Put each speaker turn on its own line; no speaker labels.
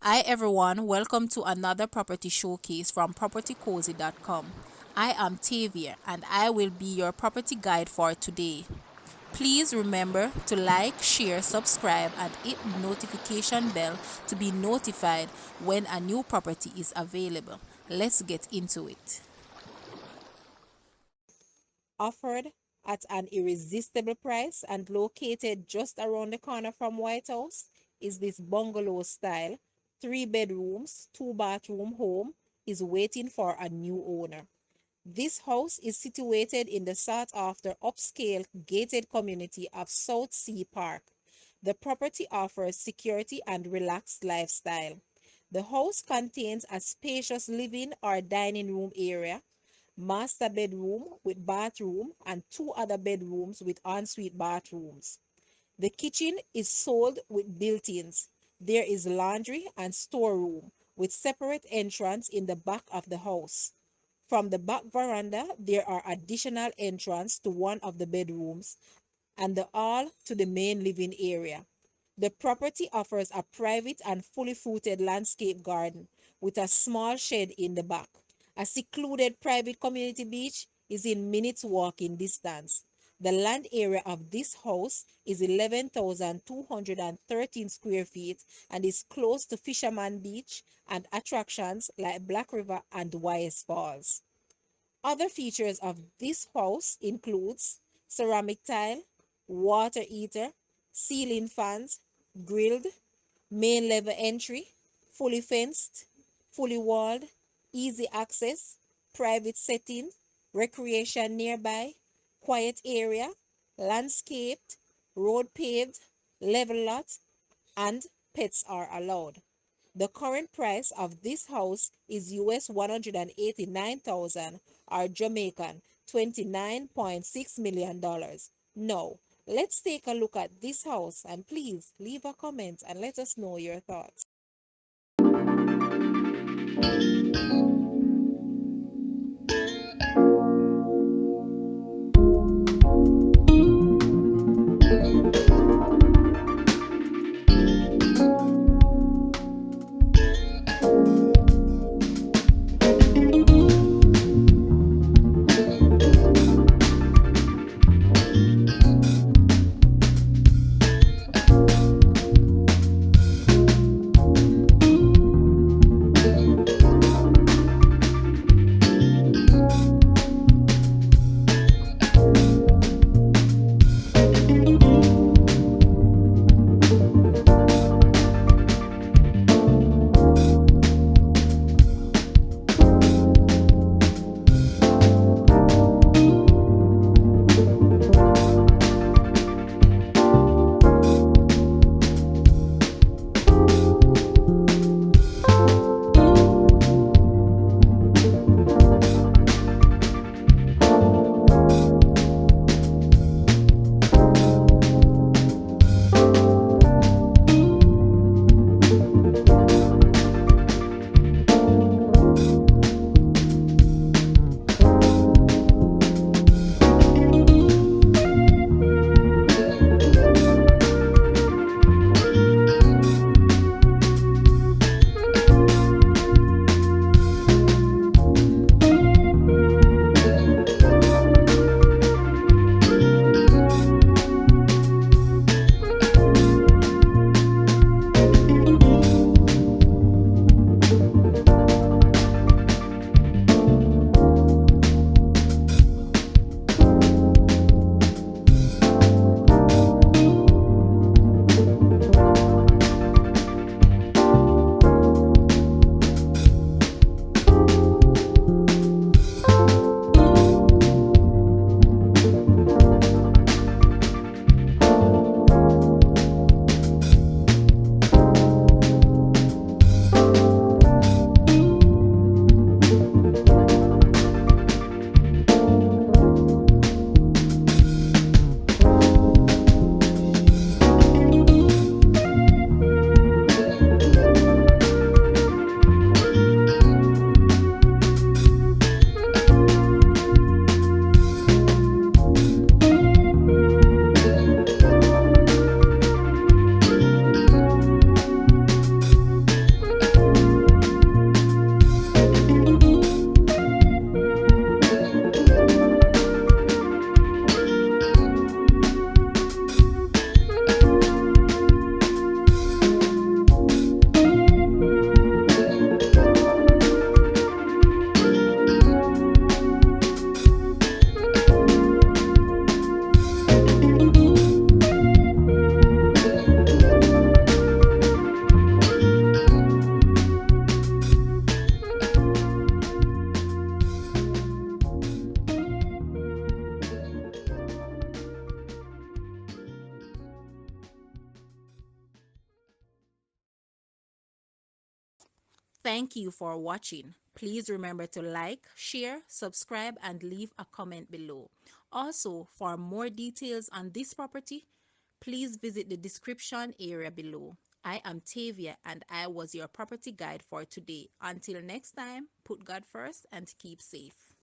Hi everyone, welcome to another property showcase from PropertyCozy.com. I am Tavia and I will be your property guide for today. Please remember to like, share, subscribe and hit the notification bell to be notified when a new property is available. Let's get into it. Offered at an irresistible price and located just around the corner from White House is this bungalow style 3 bedrooms, 2 bathroom home is waiting for a new owner. This house is situated in the sought after upscale gated community of South Sea Park. The property offers security and relaxed lifestyle. The house contains a spacious living or dining room area, master bedroom with bathroom, and 2 other bedrooms with ensuite bathrooms. The kitchen is sold with built-ins. There is laundry and storeroom with separate entrance in the back of the house. From the back veranda, there are additional entrance to one of the bedrooms and the hall to the main living area. The property offers a private and fully fruited landscape garden with a small shed in the back. A secluded private community beach is in minutes walking distance. The land area of this house is 11,213 square feet and is close to Fisherman Beach and attractions like Black River and Wyeth Falls. Other features of this house includes ceramic tile, water heater, ceiling fans, grilled, main level entry, fully fenced, fully walled, easy access, private setting, recreation nearby, quiet area, landscaped, road paved, level lot, and pets are allowed. The current price of this house is US 189,000 or Jamaican $29.6 million. Now, let's take a look at this house and please leave a comment and let us know your thoughts. Thank you for watching. Please remember to like, share, subscribe, and leave a comment below. Also, for more details on this property, please visit the description area below. I am Tavia and I was your property guide for today. Until next time, put God first and keep safe.